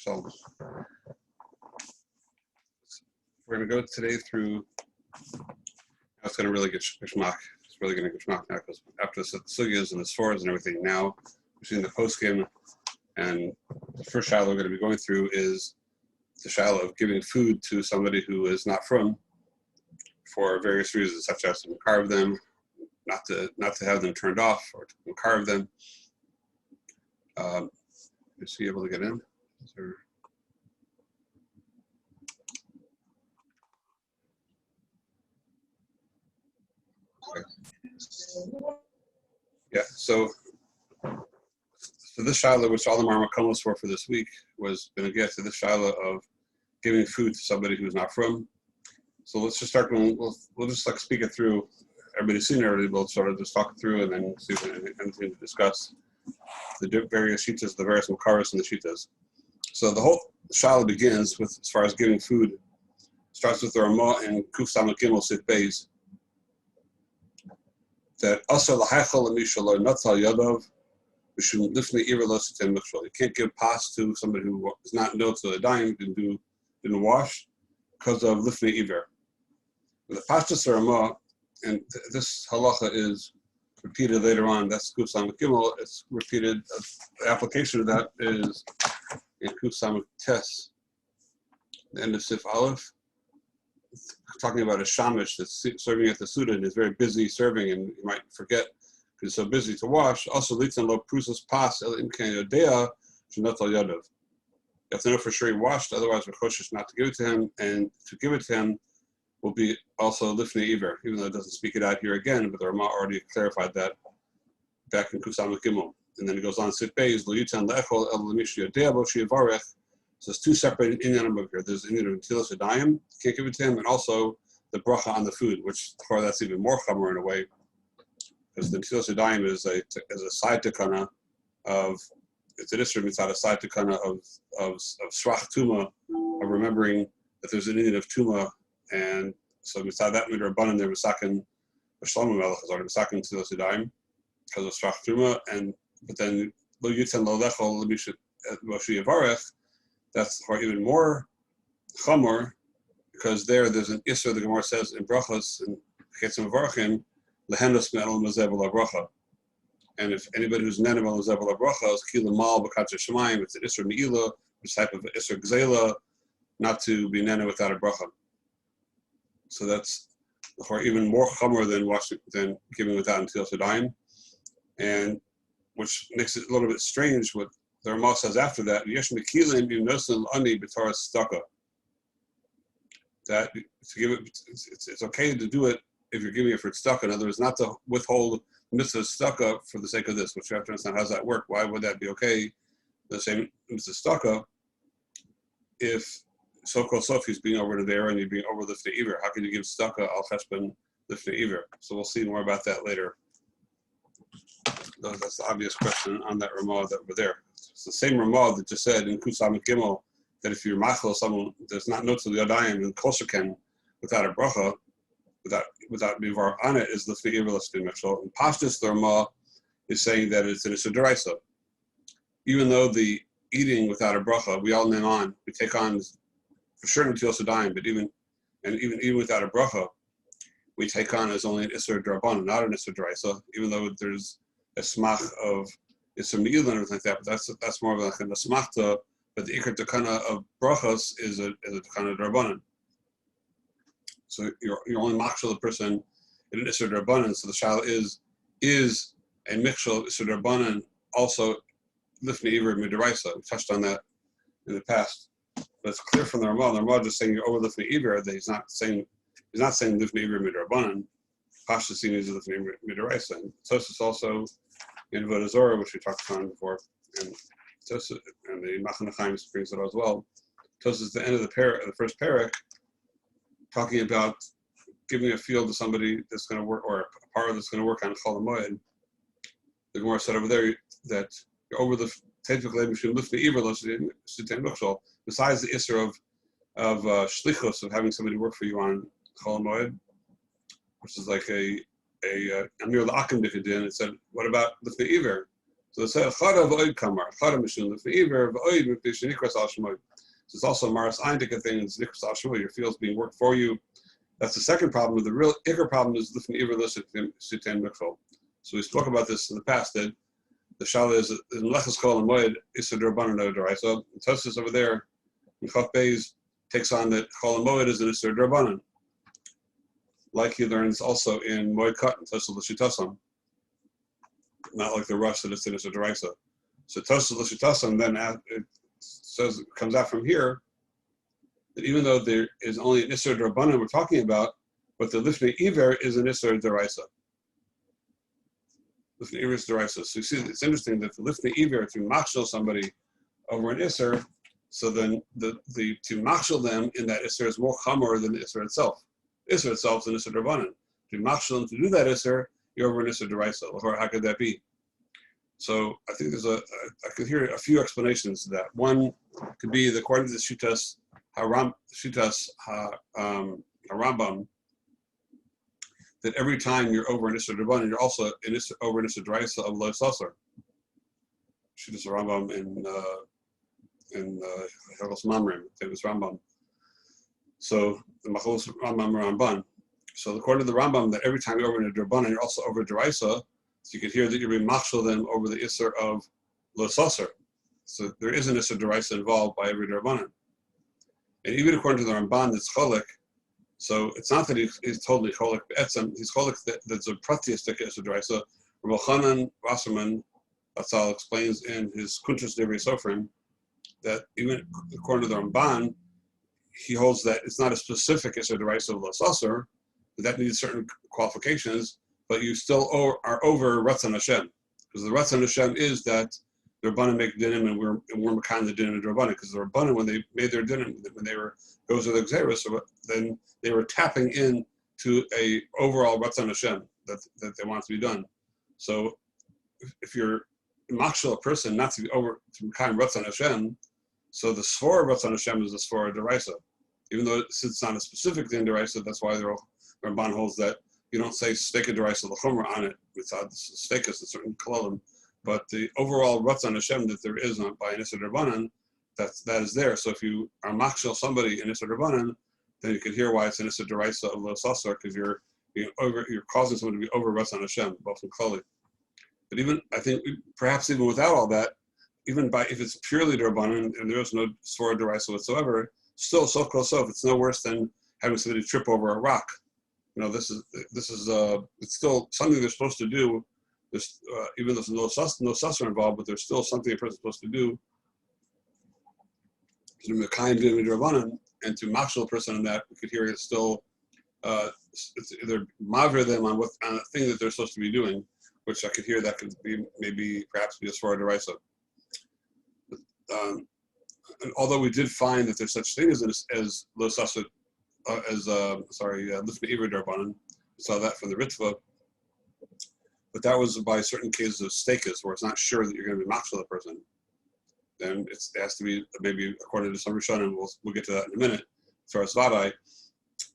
So we're going to go today through. It's going to really get geschmack. It's really going to get geschmack now because after the sugyas and the sforas and everything, now between the poskim and the first shiloh we're going to be going through is the shiloh of giving food to somebody who is not from for various reasons, such as to carve them, not to have them turned off, or to carve them. Is he able to get in? Okay. Yeah, so this shiloh, which all the marmakomos were for this week, was going to get to the shiloh of giving food to somebody who's not from. So let's just start going. We'll just like speak it through. Everybody's seen it already. We'll sort of just talk it through and then see if there's anything to discuss. The various shitas, the various makaras and the shitas. So the whole shiloh begins with, as far as giving food, starts with the Ramah and Kuf Samach Gimel Sit Beis, that Asar L'Haichal L'Misha Lo Natal Yadav B'Shum Lifnei Iver Lo Sitem Michshol. You can't give pas to somebody who is not known to a dime, didn't wash, because of Lifnei Iver. The Pashtus Ramah, and this halacha is repeated later on. That's Kuf Samach Gimel. It's repeated. The application of that is in Kuf Samach Tes, the end of Sif Aleph, talking about a shamish that's serving at the Suda and is very busy serving, and you might forget because he's so busy to wash. Also, litzan lo prusas pas el imkan yodea shenatal yadav. You have to know for sure he washed, otherwise we're cautious not to give it to him, and to give it to him will be also lifnei iver, even though it doesn't speak it out here again, but the Ramah already clarified that back in Kuf Samach Gimel. And then it goes on, Sit Beis, lo yitan le'echol el l'mish yodea bo sheyivarech. So it's two separate inyanim over here. There's the inyan of Netilas Yadayim, you can't give it to him, and also the bracha on the food, which for that's even more chamer in a way, because the Netilas Yadayim is a side takana of, it's an isra mitzad, a side takana of srach tuma, of remembering that there's an inyan of tuma, and so mitzad that midrabanan there misakin Shlomo Melech is already misakin Netilas Yadayim because of srach tuma, and but then lo yitzan lo lechol l'misha Moshe Yavarech. That's even more chamor, because there's an isser. The Gemara says in brachos and chetzim varchim lehendos me'el mazevel bracha. And if anybody who's nenem el mazevel bracha is kila mal b'katzer shemayim, it's an isser meila, which type of isser gzela, not to be nene without a bracha. So that's even more chamor than giving without Netilas Yadayim, and which makes it a little bit strange. What the Ramah says after that, that to give it, it's okay to do it if you're giving it for tzedakah. In other words, not to withhold mitzvah tzedakah for the sake of this, which you have to understand how does that work. Why would that be okay? The same mitzvah tzedakah, if so-called Sophie is being over there and you're being over lifnei iver, how can you give tzedakah al cheshbon lifnei iver? So we'll see more about that later. That's the obvious question on that Ramah that we're there. It's the same Ramah that just said in Kuf Samach Gimel that if you're machal someone there's not notes of the Yadayim and kosher without a bracha, without mivar on it, is lifnei iver lifnei michshol. And Pashtus the Ramah is saying that it's an issur deraisa. Even though the eating without a bracha, we all name on, we take on for sure Netilas Yadayim, but even without a bracha, we take on as only an issur d'rabbanan, not an issur deraisa, even though there's a smach of Isser Me'il and everything like that, but that's more of like a smachta, but the ikar takana of brachas is a takana d'rabbanan. So you're only machshel the person in an Isser d'rabbanan, so the shal is a mixture of Isser d'rabbanan, also lifnei iver midiraisa. We touched on that in the past. But it's clear from the Ramah. The Ramah just saying you're over lifnei iver, that he's not saying lifnei iver midirabanan. Pasha seen is lifnei iver midiraisa. And Tosus also in Avodah Zorah, which we talked about before, and Tosus and the Machane Chaim brings it as well. Tosus is the end of the first parak, talking about giving a field to somebody that's going to work, or a part that's going to work on Chol HaMoed. The Gemara said over there that you're over the besides the isser of shlichus, of having somebody work for you on Chol HaMoed, which is like a near the Akim Dikadin, it said, what about Lifnei Iver? So it said chara v'oid kamar, chara mishum lifnei iver v'oid mipnei shenikras al shmoy. So it's also a maras eindika thing. It's nikras al shmoy. Your field's being worked for you. That's the second problem. The real ikar problem is lifnei iver l'sitem mikvol. So we spoke about this in the past. That the shala is in Lechus Kol and Moed Isser D'Rabbanan no D'Oraisa. Tosfos over there in Chaf Beis takes on that Kol and Moed is an Isser D'Rabbanan, like he learns also in Moed Kat and Tosfos L'Shitasam, not like the Rush that it's an Isser D'Oraisa. So Tosfos L'Shitasam then it says, comes out from here that even though there is only an Isser D'Rabbanan we're talking about, but the Lifnei Iver is an Isser D'Oraisa. Lifnei Iver is D'Oraisa. So you see, it's interesting that the Lifnei Iver, to machshel somebody over an Isser, so then the to machshel them in that Isser is more chamor than the Isser itself. Isser itself is an Isser D'Rabbanan. To machshel them to do that Isser, you're over an Isser D'Oraisa. How could that be? So I think I could hear a few explanations to that. One could be that according to the Shitas Harambam, that every time you're over an Isser D'Rabbanan, you're also over an Isser D'Oraisa of Lo Sasar. Shitas Rambam in Hilchos Mamrim, famous Rambam. So the Machalos Rambam Ramban. So according to the Rambam, that every time you're over in a D'Rabbanan, you're also over D'Oraisa. So you could hear that you're being machshel them over the Isser of Lo Sasar. So there is an Isser D'Oraisa involved by every D'Rabbanan. And even according to the Ramban, that's cholik. So it's not that he's totally cholik be'etzem. He's cholik that's a pratyistic Isser D'Oraisa. Rabbi Chanan Wasserman Batzal explains in his Kuntres Devrei Sofrim that even according to the Ramban, he holds that it's not a specific Isser D'Oraisa of Lo Sasar, but that needs certain qualifications, but you still are over Ratzon Hashem. Because the Ratzon Hashem is that the Rabbanan make dinim and we're makan the dinim and Rabbanan. Because the Rabbanan, when they made their dinim, when they were goes with the Xeris, then they were tapping in to a overall Ratzon Hashem that they want to be done. So if you're machshel a person not to be over to makan Ratzon Hashem, so the Sfor of Ratzon Hashem is the Sfor of D'Oraisa. Even though since it's not a specific thing D'Oraisa, that's why the Ramban holds that you don't say steak of D'Oraisa l'chumra on it. It's steak is a certain kolalim, but the overall Ratzon Hashem that there is by an Isser D'Rabbanan, that is there. So if you are machshel somebody in Isser D'Rabbanan, then you can hear why it's an Isser D'Oraisa of Lo Sasar, because you're causing someone to be over Ratzon Hashem, both in Klali. But even I think perhaps even without all that, even if it's purely D'Rabbanan and there is no Sfor D'Oraisa whatsoever, still sof kol sof, it's no worse than having somebody trip over a rock. You know, this is it's still something they're supposed to do. There's, even though there's no sasra involved, but there's still something a person's supposed to do. To mekayim din midrabanan, and to machshel a person on that, we could hear it's still it's either mavir them on a thing that they're supposed to be doing, which I could hear that could be perhaps be a svara deraisa. And although we did find that there's such thing as lo sasra, lifnei iver d'Rabbanan, we saw that from the Ritva, but that was by certain cases of stakas where it's not sure that you're going to be machshel the person. Then it has to be maybe according to some Rishonim, we'll get to that in a minute, as far as Vadai.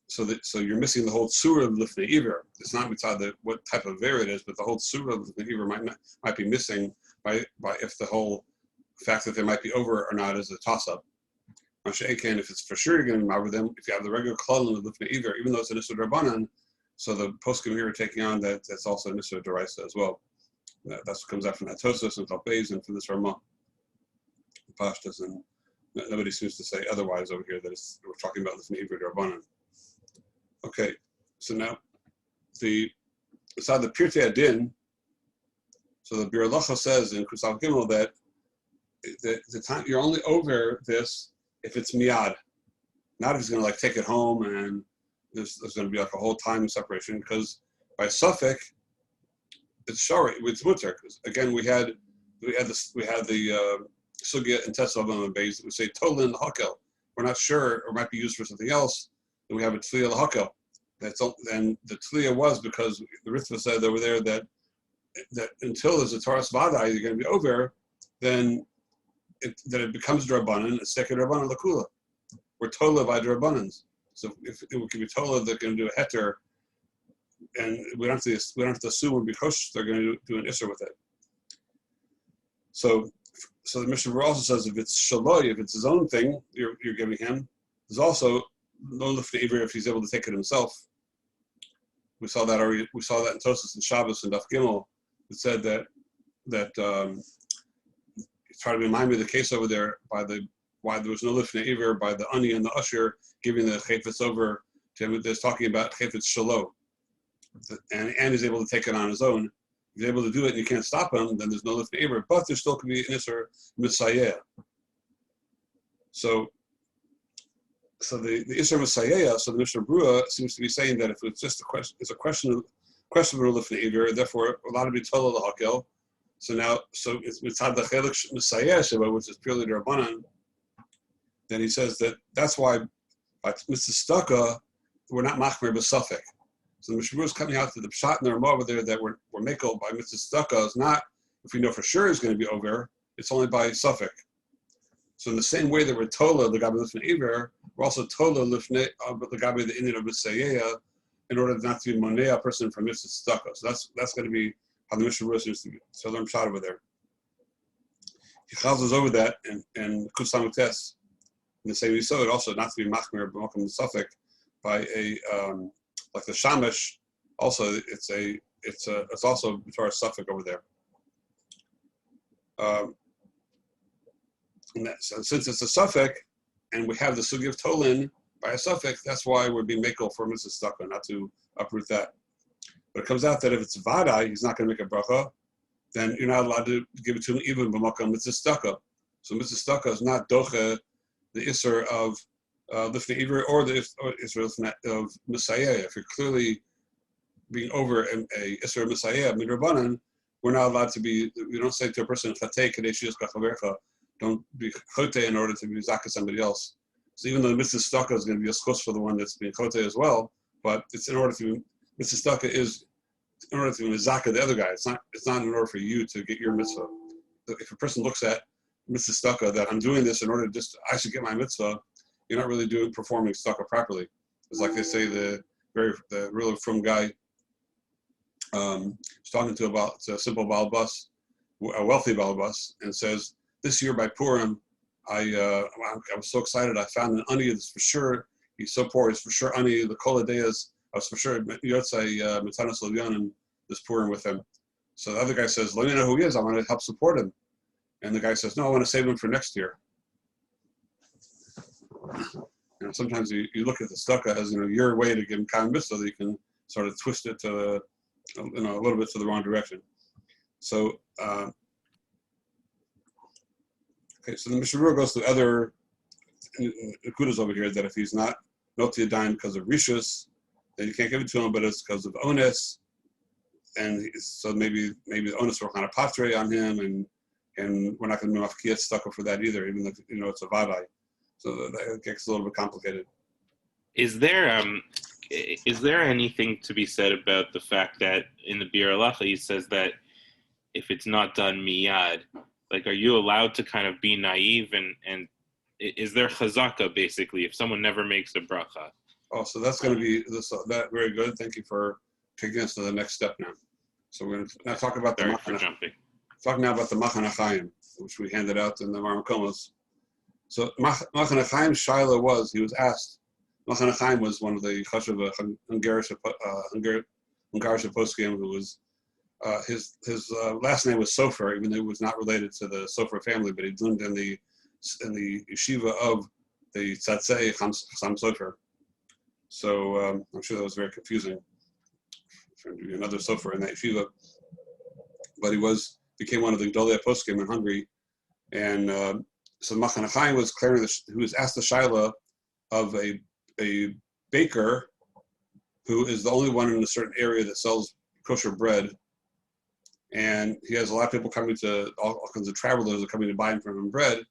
So you're missing the whole surah of Lifnei Iver. It's not mitzad what type of ver it is, but the whole surah of Lifnei Iver might be missing by if the whole fact that they might be over or not is a toss-up. Mashiach, if it's for sure you're going to be over them, if you have the regular klalim of Lifnei Iver, even though it's an Isser D'Rabbanan, so the poskim here are taking on that's also an Isser D'Oraisa as well. That's what comes out from that Tosfos and Talpez and from this Ramah. Pashtas, and nobody seems to say otherwise over here that we're talking about Lifnei Iver D'Rabbanan. Okay, so now the Pirtei Adin. So the Bir Halacha says in Kusal Gimel that the time you're only over this if it's miyad, not if he's going to take it home and there's going to be a whole time separation, because by suffix it's shari, it's mutter. Again, we had the sugya and tesla and base that we say total in the hakel. We're not sure, or might be used for something else. Then we have a tliya l'hakel. Then the tliya was because the Ritva said over there that until there's a Taras Vadai, you're going to be over, then it becomes D'Rabbanan, it's second D'Rabbanan l'kula. We're tola by D'Rabbanans. So if it could be tola, they're going to do a heter, and we don't have to assume when because they're going to do an isser with it. So the Mishnah also says if it's shaloi, if it's his own thing you're giving him, there's also no lifnei iver if he's able to take it himself. We saw that already. We saw that in Tosas and Shabbos and Daf Gimel. It said that try to remind me of the case over there by why there was no lifnei iver by the ani and the usher giving the chayfetz over to him. There's talking about chayfetz shalo, and he's able to take it on his own. If he's able to do it and you can't stop him, then there's no lifnei iver. But there still could be an isser misayeh. So the isser misayeh. So the Mishnah Brura seems to be saying that if it's just a question, it's a question of lifnei iver, therefore allowed to be told l'hakel. So it's mitzad the chelik misayeh sheba, which is purely the Rabbanan. Then he says that's why by Mr. Stucca we're not machmer b'safek. So the Mishnah Brura is coming out to the pshat and the Ramah over there that we're makel by Mr. Stucca is not if we know for sure he's going to be over. It's only by safek. So in the same way that we're tola the gabi lifnei iver, we're also tola lifnei the gabi the inyan of misayeh in order not to be monei a person from Mr. Stucca. So that's going to be how the Mishnah Brura seems to be. So I'm shot over there. He chazes over that and Kusam Tes. In the same way, so it also not to be machmir b'makom safek by a like the shamash. Also, it's also b'tar safek over there. So since it's a safek, and we have the sugi of tolin by a safek, that's why we're being makel for Mrs. Stucca, not to uproot that. But it comes out that if it's vadai, he's not going to make a bracha, then you're not allowed to give it to him even b'makom Mrs. Stucca. So Mrs. Stucca is not doche the isser of lifnei iver or the isser of misayeh. If you're clearly being over a isser of misayeh midrabanan, we're not allowed to be. We don't say to a person chatei kadesh yis kachavercha, don't be chotei in order to be zaka somebody else. So even though Mrs. Stucca is going to be a schus for the one that's being chotei as well, but it's in order to Mrs. Stucca is in order to be zaka the other guy. It's not in order for you to get your mitzvah. If a person looks at Mrs. Stucca that I'm doing this in order to I should get my mitzvah, you're not really performing Stucca properly. It's like they say the really frum guy was talking to about a simple Baal bus, a wealthy Baal bus, and says, this year by Purim, I was so excited I found an ani that's for sure, he's so poor, he's for sure ani, the Kol Hadeas, I was for sure Yotzei Metanos Levyonim this Purim with him. So the other guy says, let me know who he is, I want to help support him. And the guy says, no, I want to save him for next year. Sometimes you look at the stucca as your way to give him kind mitzvah, so that you can sort of twist it to a little bit to the wrong direction. So so the Mishnah Brura goes to other kudas over here that if he's not noti yadayim because of rishus, then you can't give it to him, but it's because of ones, and so maybe the onus will kind of patre on him, and we're not going to be mafkiyat stucca for that either, even if it's a vadai. So that gets a little bit complicated. Is there anything to be said about the fact that in the Bir Halacha he says that if it's not done miyad, like, are you allowed to kind of be naive and is there chazaka basically if someone never makes a bracha? Oh, so that's going to be that very good. Thank you for taking us to the next step now. So we're going to now talk about talk now about the Machane Chaim, which we handed out in the Marmakomos. So Machane Chaim Shaila he was asked. Machane Chaim was one of the Chashuv Hungarish poskim who was his last name was Sofer, even though he was not related to the Sofer family, but he learned in the yeshiva of the Tzatzei Chassam Sofer. So I'm sure that was very confusing. Trying to be another Sofer in that yeshiva, but he became one of the Gdolei poskim in Hungary, and so Machane Chaim was clearing who was asked the shaila of a baker who is the only one in a certain area that sells kosher bread, and he has a lot of people coming to all kinds of travelers are coming to buy from him bread,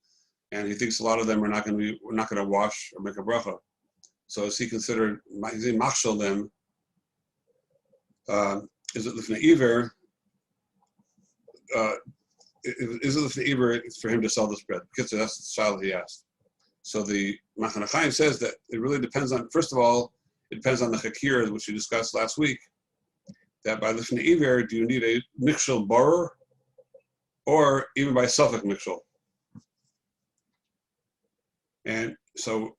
and he thinks a lot of them we're not going to wash or make a bracha. So is he considered? Is he machshel them? Is it lifnei iver? Is it lifnei iver for him to sell this bread? Because that's the shaila he asked. So the Machane Chaim says that it really depends on. First of all, it depends on the chakir, which we discussed last week. That by lifnei iver, do you need a mikshel borer, or even by Suffolk Mikshol. And so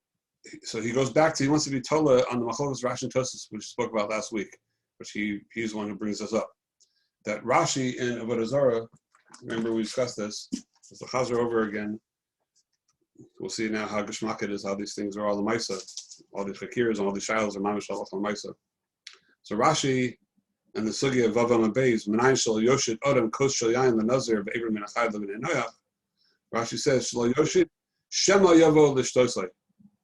he goes back to, he wants to be Tola on the Machlokes Rashi and Tosfos, which we spoke about last week, which he's the one who brings us up. That Rashi in Avodah Zarah, remember we discussed this, it's the Chazer over again. We'll see now how Geshmak it is, how these things are all the Maisa, all these Chakiras and all these Shilos are Mamish Shalach on Maisa. So Rashi and the Sugi of Vavam and Beis, Menayin Shal Yoshid Odom Kos Shal Yain L'Nazir V'Ever Min Achad L'Min Noach. Rashi says Shal Yoshid Shema Yavo L'Shtosai.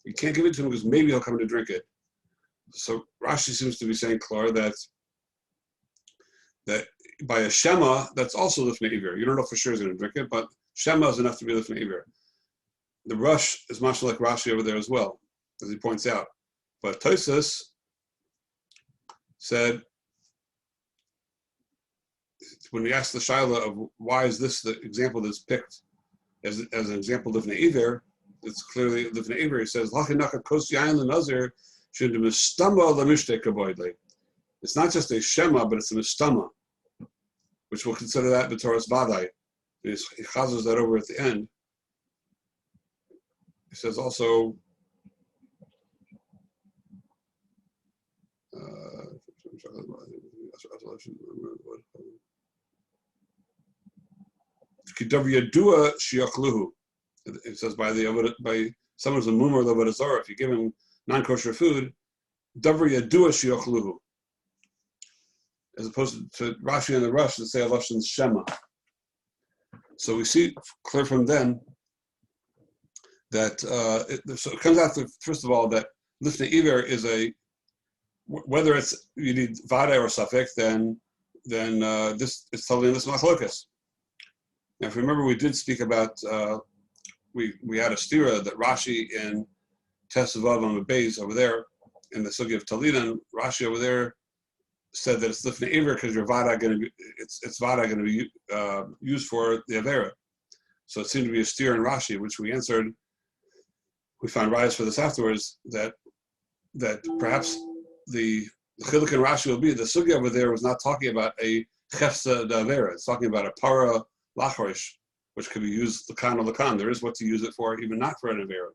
You can't give it to him because maybe he'll come to drink it. So Rashi seems to be saying, Klor, that by a Shema, that's also Lifnei Iver. You don't know for sure he's going to drink it, but Shema is enough to be Lifnei Iver. The Rush is much like Rashi over there as well, as he points out. But Tosfos said, when we asked the Shaila of why is this the example that's picked as an example of Lifnei Iver, it's clearly Lifnei Iver. He says, Lachinaka Kos Yain L'Nazir should be Mistama L'Mishtei Kaboidli. It's not just a Shema, but it's a Mistama, which we'll consider that B'Toras Vadai. He chazes that over at the end. He says also, it says by someone who's a mumar l'avodah zarah, if you give him non-kosher food, davar yadua shiachluhu, as opposed to Rashi and the Rush that say Lashon Shema. So we see clear from them that so it comes out to, first of all, that Lifnei Iver is whether it's you need Vada or Safek, then this is totally in this Machlokes. Now, if you remember, we did speak about we had a stira that Rashi in Tesavav on the Beis over there in the Sugi of Talidan, Rashi over there said that it's Lifnei Iver because your Vada going to be it's Vada going to be used for the Avera. So it seemed to be a stira in Rashi, which we answered. We found rise for this afterwards that perhaps the chiluk in Rashi will be the Sugi over there was not talking about a chefsa d'avera. It's talking about a para lachorish, which could be used lakan or lakan. There is what to use it for, even not for an avera.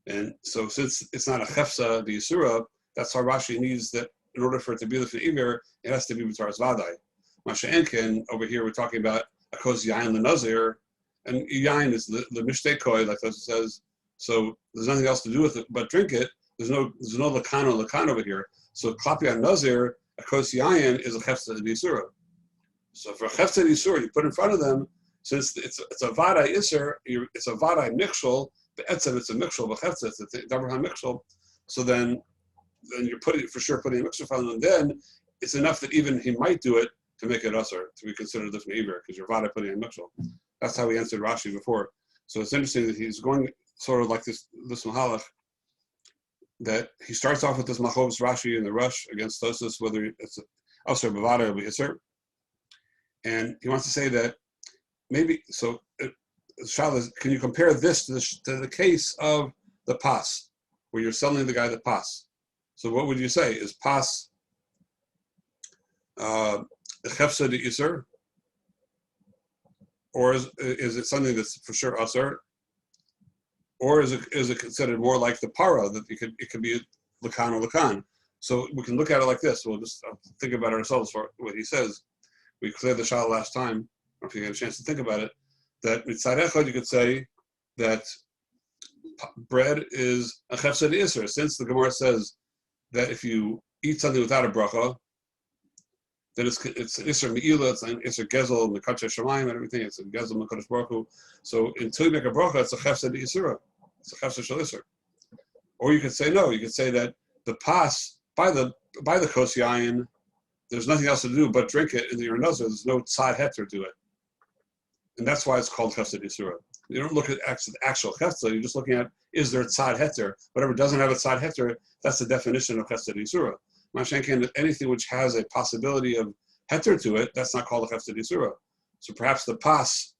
And so since it's not a chefsa the yisura, that's how Rashi needs that in order for it to be Lifnei Iver, it has to be b'taras vadai. Masha Enkin, over here we're talking about a kos yain l'nazir, and yain is the mishtei koi, like it says. So there's nothing else to do with it but drink it. There's no lakan or lakan over here. So klapi on nazir, a kos yain is a chefsa d'isura. So for a chefsa d'isura, you put in front of them, since it's a vadai iser, it's a vadai mikshol. Be'etzem it's a mikshol, but chefsa it's a davar ha-mikshol. So then you're putting a mixture from them, and then it's enough that even he might do it to make it usher, to be considered Lifnei Iver, because you're vada putting in mikshel. That's how we answered Rashi before. So it's interesting that he's going sort of like this mahalach, that he starts off with this machlokes Rashi and the Rush against Tosfos, whether it's usher b'vada or b'isser, and he wants to say that maybe so. Shaila, can you compare this to the case of the pas, where you're selling the guy the pas? So what would you say? Is pas chefsa de iser, or is it something that's for sure usher, or is it considered more like the para that it could be lakan or lakan? So we can look at it like this. We'll just think about it ourselves for what he says. We cleared the shal last time. If you get a chance to think about it, that mitzad echad you could say that bread is a chefsa de iser, since the Gemara says that if you eat something without a bracha, then it's Isser Me'ila, it's an Isser Gezel, Mekadosh Shemayim, and everything. It's a Gezel Mekadosh Baruch Hu. So until you make a bracha, it's a Chefsa de Isura. It's a Chefsa Shel Isser. Or you could say no. You could say that the pas by the kos yain, there's nothing else to do but drink it in your nuzzer. There's no tzad heter to it, and that's why it's called Chefsa de Isura. You don't look at the actual chefsa. You're just looking at, is there a tzad heter? Whatever doesn't have a tzad heter, that's the definition of chefsa de isura. Mashenkin, anything which has a possibility of heter to it, that's not called a chefsa de isura. So perhaps the pas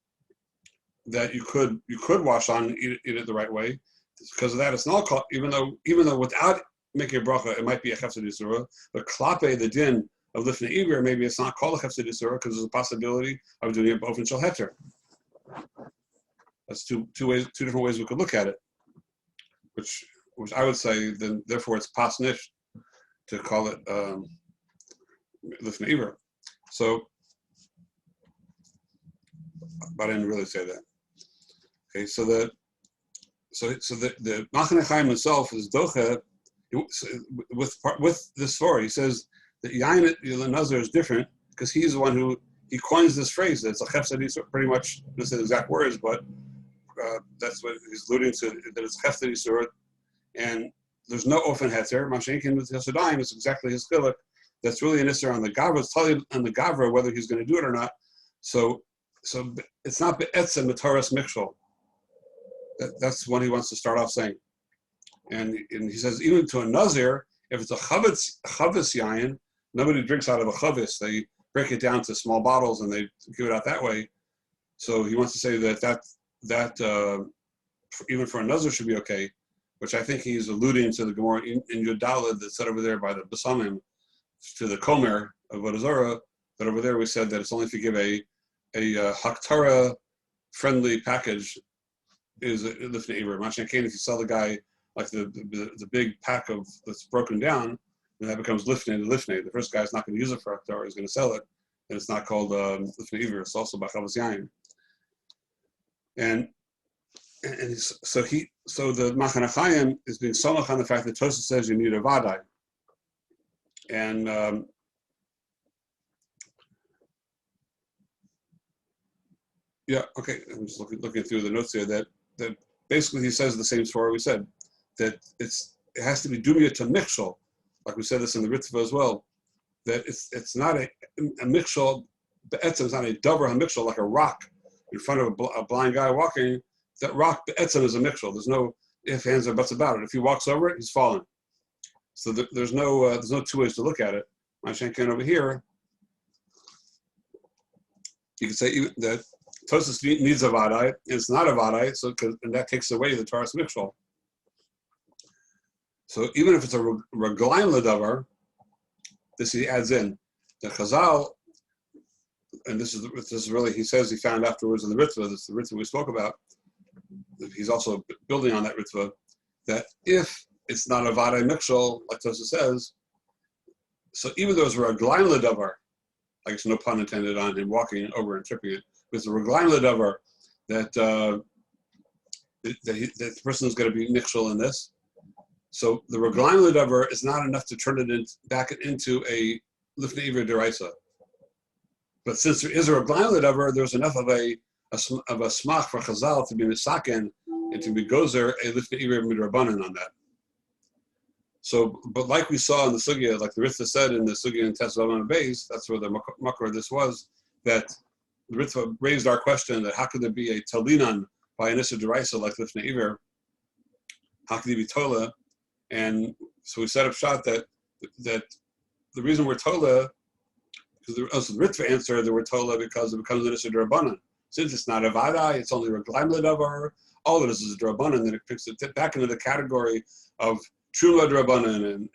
that you could wash on, eat it the right way, because of that it's not called, even though without making a bracha it might be a chefsa de isura, but klape the din of lifnei iver, maybe it's not called a chefsa d'isura because there's a possibility of doing it both in shel heter. That's two different ways we could look at it, which I would say then therefore it's pasnish to call it lifnei iver. So, but I didn't really say that. Okay, so the Machane Chaim himself is doche with this story. He says that Yain Nazar is different because he's the one who he coins this phrase. It's a chefsa d'isura, pretty much this is the exact words, but that's what he's alluding to. That it's chefsa d'isura, and there's no ofen heter. Mashenkin with Yosodayim is exactly his chiluk. That's really an issur on the gavra. It's telling on the gavra whether he's going to do it or not. So it's not be'etzem mitaras mikshol. That's what he wants to start off saying. And he says, even to a nazir, if it's a chavetz yayin, nobody drinks out of a chavetz. They break it down to small bottles and they give it out that way. So he wants to say that even for a nazir should be okay, which I think he's alluding to the Gemara in Yudalad that's said over there by the Basamim to the Komer of Vodazora, that over there we said that it's only if you give a Haktara friendly package is a lifnei iver. Mashenkein, if you sell the guy like the big pack of that's broken down, then that becomes lifnei to lifnei. The first guy's not going to use it for Haktara, he's going to sell it, and it's not called lifnei iver. It's also b'chavos yain. And so the Machane Chaim is being somach on the fact that Tosafos says you need a vadai, and yeah, okay. I'm just looking through the notes here. That basically he says the same story we said, that it has to be dumia to mikshol, like we said this in the Ritva as well. That it's not a mikshol. Be'etzem is not a davar hamikshol like a rock in front of a blind guy walking. That rock be'etzem is a mikshol. There's no ifs, ands, or buts about it. If he walks over it, he's fallen. So there's no two ways to look at it. My shenken over here, you could say that Tosafos needs a vadai, and it's not a vadai, and that takes away the taras mikshol. So even if it's a reglaim ledavar, this he adds in the Chazal, and this is really he says he found afterwards in the Ritva. This is the Ritva we spoke about. He's also building on that Ritva that if it's not a vadai mikshol, like Tosafos says, so even though it's a reglaim ledavar, I guess no pun intended on him walking over and tripping it. With the reglaim ledavar, that the person is going to be mikshol in this. So the reglaim ledavar is not enough to turn it back into a lifnei iver deraisa. But since there is a reglaim ledavar, there's enough of a smach for Chazal to be misaken and to be gozer a lifnei iver midrabanan on that. So, but like we saw in the sugya, like the Ritva said in the sugya in Tesvav Beis, that's where the makor this was, that the Ritva raised our question that how could there be a talinan by an issur deraisa like lifnei iver? How could he be tola? And so we set up shot that the reason we're tola, because the Ritva answer that we're tola because it becomes an issur derabanan. Since it's not a vadai, it's only reglaim ledavar. All it is a derabanan. Then it picks it back into the category of truma derabanan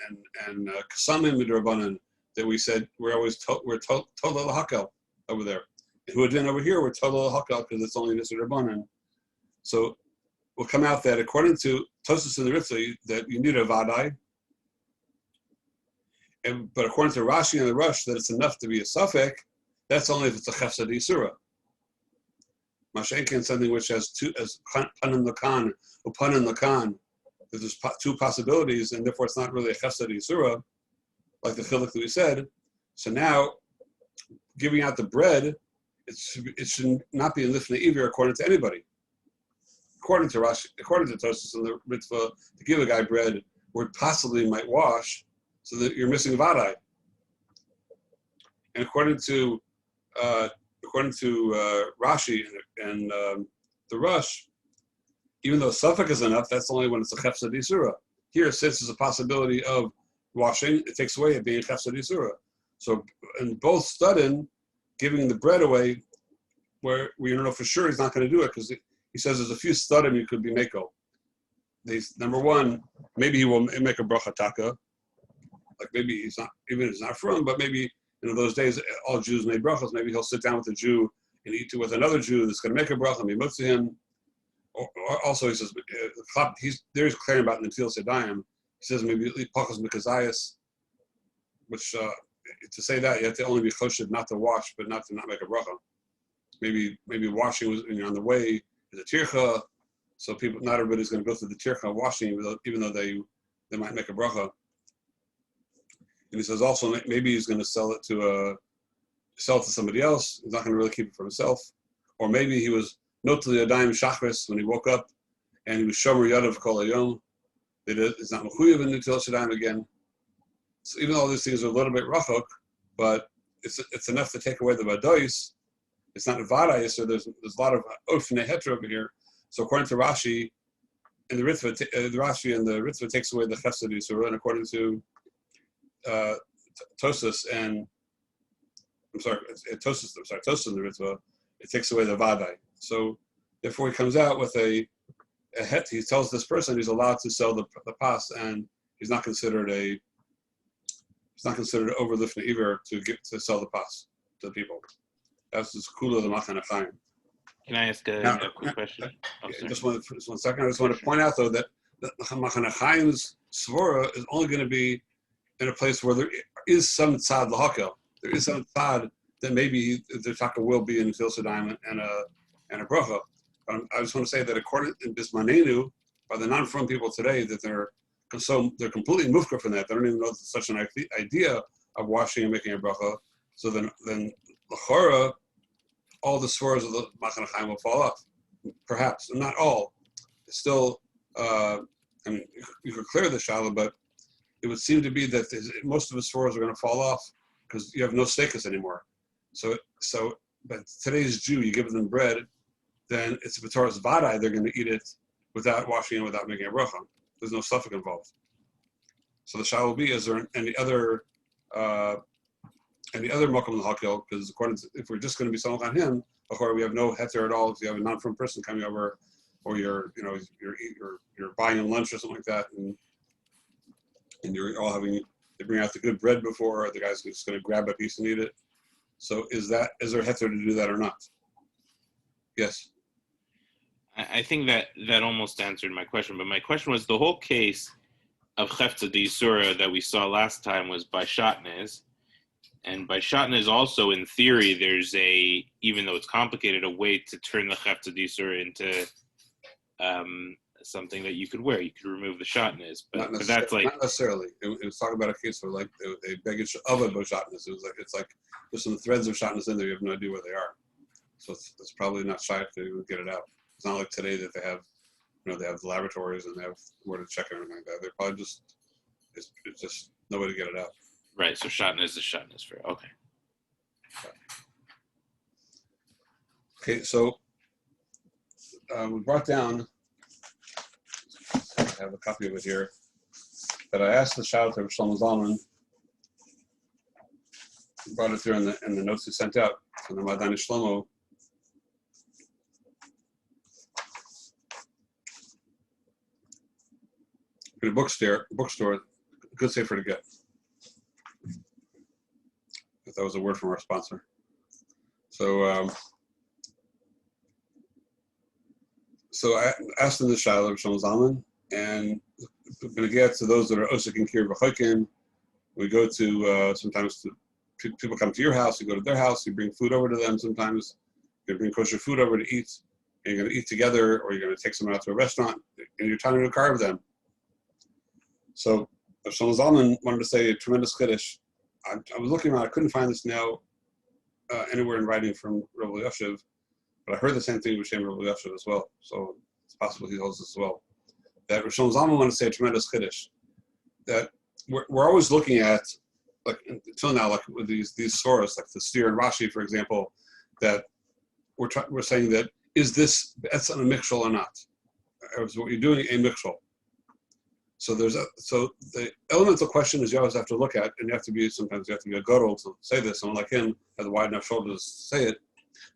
and kasamim derabanan that we said we're tola lahakel over there. Who had been over here, we're total hakal because it's only this Rabbanan. So we'll come out that according to Tosafos and the Ritva, that you need a vadai, but according to Rashi and the Rush, that it's enough to be a suffix. That's only if it's a chefsa d'isura. Mashenkin, something which has two as panim lakan or panim lakan. There's two possibilities, and therefore it's not really a chefsa d'isura, like the chiluk that we said. So now, giving out the bread. It should not be in lifnei iver according to anybody. According to Rashi, according to Tosafos and the Ritva, to give a guy bread where it possibly might wash, so that you're missing vadai. And according to Rashi and the Rush, even though suffix is enough, that's only when it's a chefsa d'isura. Here, since there's a possibility of washing, it takes away it being chefsa d'isura. So, in both studin, giving the bread away, where we don't know for sure he's not going to do it because he says there's a few studim you could be meko. Number one, maybe he will make a bracha taka, like maybe he's not from, but maybe and in those days, all Jews made brachas. Maybe he'll sit down with a Jew and eat with another Jew that's going to make a bracha and be mutz to him. Or also, he says, he's clear about Natil Sedayim. He says maybe pachas mikazayas, which to say that you have to only be choshed not to wash, but not to not make a bracha. Maybe washing was on the way is a tircha, so not everybody's going to go through the tircha washing, even though they might make a bracha. And he says also maybe he's going to sell it to somebody else. He's not going to really keep it for himself, or maybe he was notli adayim shachris when he woke up, and he was shomer yadav kol hayom. It's not mechuyev in Natil Sedayim again. So even though all these things are a little bit rachok, but it's enough to take away the vadois. It's not a vada, so there's a lot of ofnei heter over here. So according to Rashi, and the Ritva takes away the chesed yisur, and according to Tosas and Tosas in the Ritva, it takes away the vadai. So therefore, he comes out with a het. He tells this person he's allowed to sell the pas, and he's not considered over lifnei iver to sell the pas to the people. That's the kula of the Machane Chaim. Can I ask a quick question? Just one second. I just want to point out though that the Machane Chaim's svora is only going to be in a place where there is some tzad lahakel. There is some tzad that maybe the taka will be in Natil Sedayim and a bracha. But I just want to say that according to Bismanenu, by the non-from people today, that they're completely mufka from that. They don't even know there's such an idea of washing and making a bracha. So then l'chora, all the swears of the Machane Chaim will fall off. Perhaps, not all. It's still, you could clear the shala, but it would seem to be that most of the swears are going to fall off because you have no status anymore. But today's Jew, you give them bread, then it's a B'toras Vadai, they're going to eat it without washing it, without making a bracha. There's no suffix involved. So the shah will be, is there any other makom l'hakel? Because according to, if we're just going to be selling on him, or we have no heter at all. If you have a non-from person coming over, or you're buying him lunch or something like that, and you're all they bring out the good bread before, the guy's just going to grab a piece and eat it. So is there heter to do that or not? Yes. I think that almost answered my question, but my question was the whole case of Chefza D'Yisura that we saw last time was by Shatnez, and by Shatnez also in theory there's even though it's complicated, a way to turn the Chefza D'Yisura into something that you could wear. You could remove the Shatnez, but that's like not necessarily. It was talking about a case where like a baggage of a Shatnez. It's like there's some threads of Shatnez in there. You have no idea where they are, so it's probably not shy to get it out. It's not like today that they have, they have the laboratories and they have where to check everything like that. They're probably it's just no way to get it out. Right. So Shatnez is Shatnez for okay. Okay. So we brought down. I have a copy of it here. That I asked the shout out to Shlomo Zalman. Brought it through in the notes he sent out from the Madani Shlomo. In a bookstore, good safer to get. If that was a word from our sponsor. So I asked him the Shiur of Shlomo Zalman, and we're going to get to those that are osik and kir v'chokim. We go to sometimes people come to your house, you go to their house, you bring food over to them. Sometimes you bring kosher food over to eat, and you're going to eat together, or you're going to take someone out to a restaurant, and you're trying to carve them. So Shlomo Zalman wanted to say a tremendous chiddush. I was looking around, I couldn't find this now anywhere in writing from Rabbi Yoshev, but I heard the same thing with Shem Rabbi Yoshev as well. So it's possible he holds this as well. That Shlomo Zalman wanted to say a tremendous chiddush. That we're always looking at, like until now, like with these sources, like the Shiur and Rashi, for example, that we're saying that is this that's a mikshol or not? Or is what you're doing a mikshol? So the elemental question is you always have to look at, and sometimes you have to be a gadol to say this. Someone like him has wide enough shoulders to say it.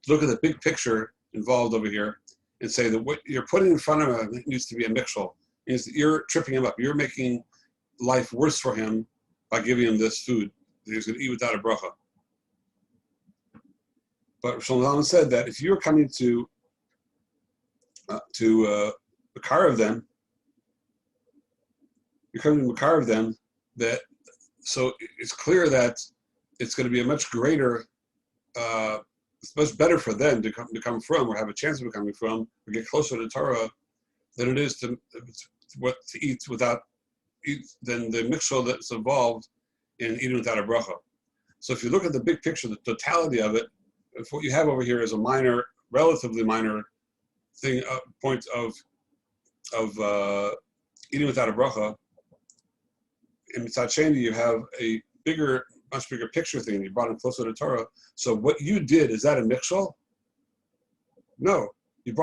To look at the big picture involved over here and say that what you're putting in front of him needs to be a mikshol. Means that you're tripping him up. You're making life worse for him by giving him this food that he's going to eat without a bracha. But Shlomo said that if you're coming to Makar of them, you're coming to Makar of them, that so it's clear that it's going to be a much greater, it's much better for them to come from, or have a chance of becoming from, or get closer to Torah, than it is to eat than the mixture that's involved in eating without a bracha. So if you look at the big picture, the totality of it, if what you have over here is a relatively minor thing, point of eating without a bracha, in Mitzad Sheni you have a much bigger picture thing. You brought him closer to Torah. So what you did, is that a mikshol? No. This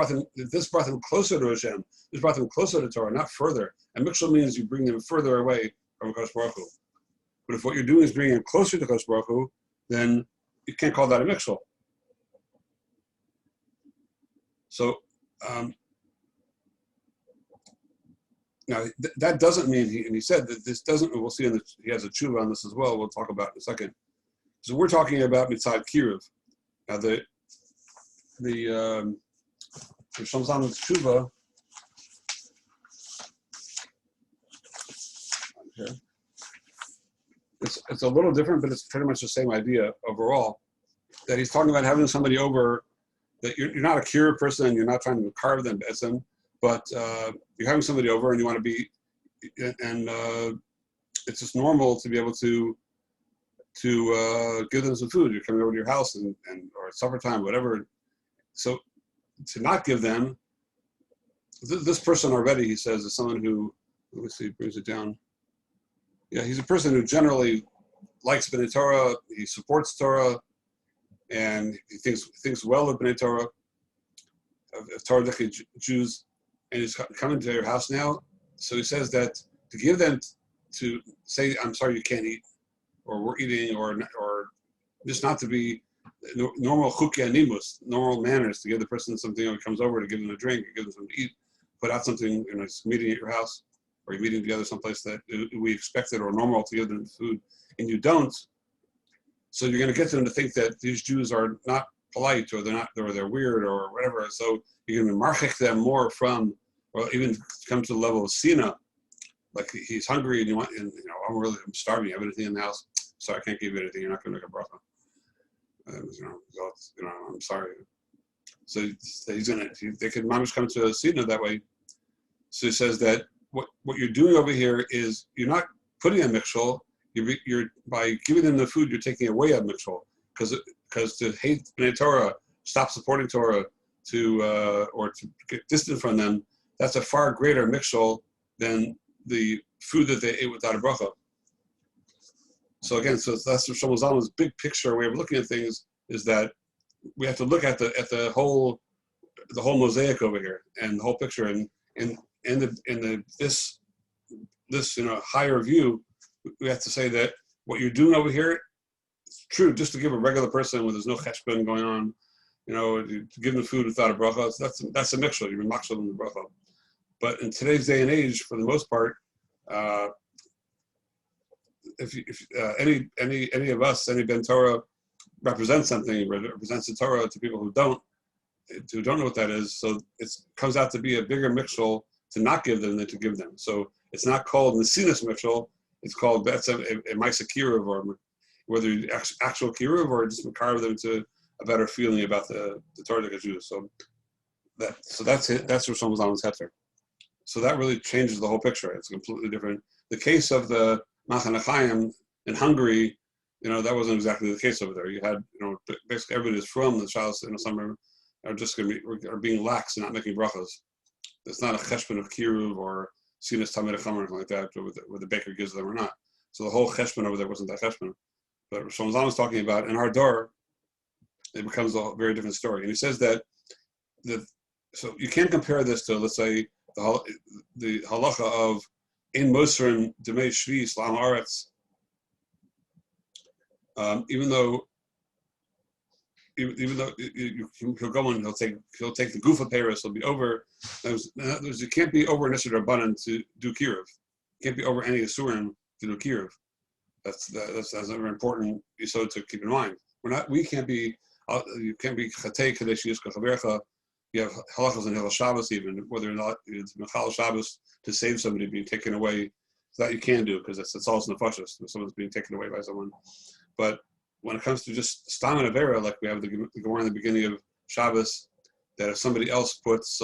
brought them closer to Hashem. This brought them closer to Torah, not further. And mikshol means you bring them further away from Kodesh Baruch Hu. But if what you're doing is bringing them closer to Kodesh Baruch Hu, then you can't call that a mikshol. So now that doesn't mean he said that this doesn't. We'll see. He has a tshuva on this as well. We'll talk about it in a second. So we're talking about mitzad kiruv. Now the Shlomo Zalman's tshuva. Okay. It's a little different, but it's pretty much the same idea overall. That he's talking about having somebody over, that you're not a kiruv person, you're not trying to carve them betzim, but you're having somebody over and you want to be, and it's just normal to be able to give them some food. You're coming over to your house and or at supper time, whatever. So to not give them, this person already, he says, is someone who, let me see, brings it down. Yeah, he's a person who generally likes B'nai Torah, he supports Torah, and he thinks well of B'nai Torah, of Torah-dickie Jews, and he's coming to your house now. So he says that to give them, to say, I'm sorry, you can't eat, or we're eating, or just not to be normal chukei animus, normal manners, to give the person something when he comes over, to give them a drink, give them something to eat, put out something, it's meeting at your house, or you're meeting together someplace that we expected or normal to give them food, and you don't. So you're going to get them to think that these Jews are not polite, or they're weird, or whatever. So you're going to marchik them more from, or even come to the level of sina, like he's hungry and I'm starving. You have anything in the house? Sorry, I can't give you anything. You're not going to make a bracha. I'm sorry. So he's going to. They could mamish come to a sina that way. So he says that what you're doing over here is you're not putting a mikshol. You're by giving them the food, you're taking away a mikshol, because to hate B'nai Torah, stop supporting Torah, or to get distant from them, that's a far greater mikshol than the food that they ate without a bracha. So again, that's Shlomo Zalman's big picture way of looking at things, is that we have to look at the whole mosaic over here, and the whole picture, and in this higher view. We have to say that what you're doing over here, it's true, just to give a regular person when there's no cheshbon going on, to give them food without a bracha, that's a mikshel. You're makshel in the bracha. But in today's day and age, for the most part, if any of us, any Ben Torah represents something, represents the Torah to people who don't know what that is, so it comes out to be a bigger mikshel to not give them than to give them. So it's not called Nesinas mikshel. It's called a Maisa Kiruv, or whether actual Kiruv or just carve them to a better feeling about the Torah Jews. So that's it. That's what Shlomo Zalman's heter. So that really changes the whole picture. It's completely different. The case of the Machane Chaim in Hungary, that wasn't exactly the case over there. You had, basically everybody is from the Shalos, some are just are being lax and not making brachas. It's not a cheshbon of Kiruv or Sinas Tamid Chama or anything like that, where the baker gives them or not. So the whole cheshbon over there wasn't that cheshbon. But Shlomo Zalman was talking about in our door, it becomes a very different story. And he says that so you can't compare this to, let's say, the halacha of in Mosrin Demei Shvi Slam Aretz. Even though he'll go and he'll take the gufa peiros, he'll be over. You can't be over Nesher Rabbanan to do kiruv. You can't be over any asurim to do kiruv. That's a very important yesod to keep in mind. We can't be You can't be chatei kadesh yishka chavercha. You have halachas and Hilal Shabbos even, whether or not it's Mechal Shabbos to save somebody being taken away. So that you can do because it's also nefashos. Someone's being taken away by someone. But when it comes to just stam and avera, like we have the Gemara in the beginning of Shabbos, that if somebody else puts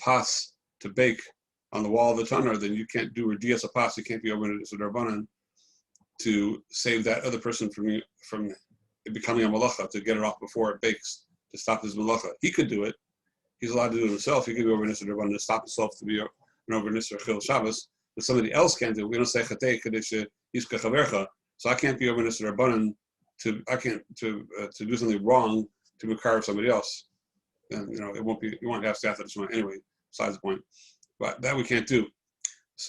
pas to bake on the wall of the tanner, then you can't do redias a pas. You can't be over to Darbanan to save that other person from it becoming a malacha, to get it off before it bakes, to stop his malacha. He could do it. He's allowed to do it himself. He could be over Nisr Darbanan to stop himself to be an over Nisr Chil Shabbos. But somebody else can't do it. We don't say Chatei Kaddish Yishka Chavercha. So I can't be over Nisr Darbanan to do something wrong to Makar somebody else. And it won't have staff at anyway, besides the point. But that we can't do.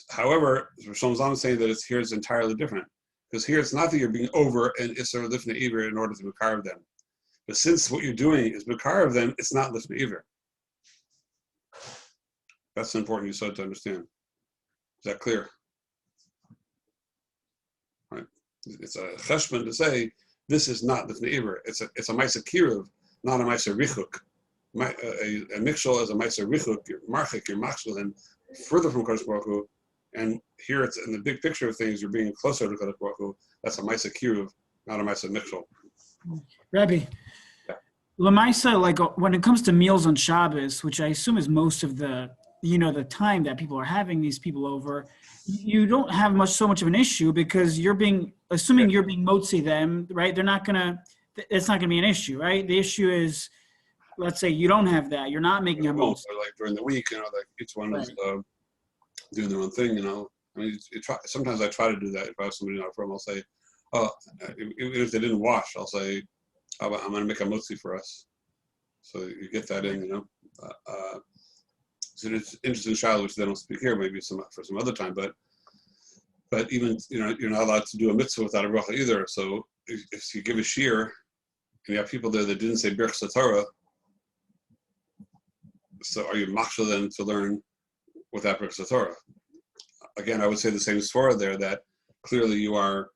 However, Rosham Zalman is saying that it's entirely different. Because here it's not that you're being over an Isser Lifnei Iver in order to Makar them. But since what you're doing is Makar of them, it's not Lifnei Iver. That's important you said to understand. Is that clear? Right. It's a cheshbon to say this is not Lifnei Iver. It's a Maisa Kiruv, not a Maisa Richuk. A mikshol is a Maisa Richuk. You're marchik, you're machshel, and further from Kodesh Baruch Hu. And here it's in the big picture of things. You're being closer to Kodesh Baruch Hu. That's a Maisa Kiruv, not a Maisa Mikshol. Rabbi, Lamaisa, like when it comes to meals on Shabbos, which I assume is most of the the time that people are having these people over, you don't have so much of an issue because you're being motzi them, right? It's not gonna be an issue, right? The issue is, let's say you don't have that, you're not making a motzi. Like during the week, like each one is doing their own thing, I mean, sometimes I try to do that. If I have somebody not from, I'll say, even if they didn't wash, I'll say, I'm gonna make a motzi for us. So you get that in, So it's interesting child, which they don't speak here, maybe for some other time, but even you're not allowed to do a mitzvah without a bracha either. So if you give a shiur and you have people there that didn't say birchas Torah, so are you machshel them to learn without birchas Torah? Again, I would say the same svara there, that clearly you are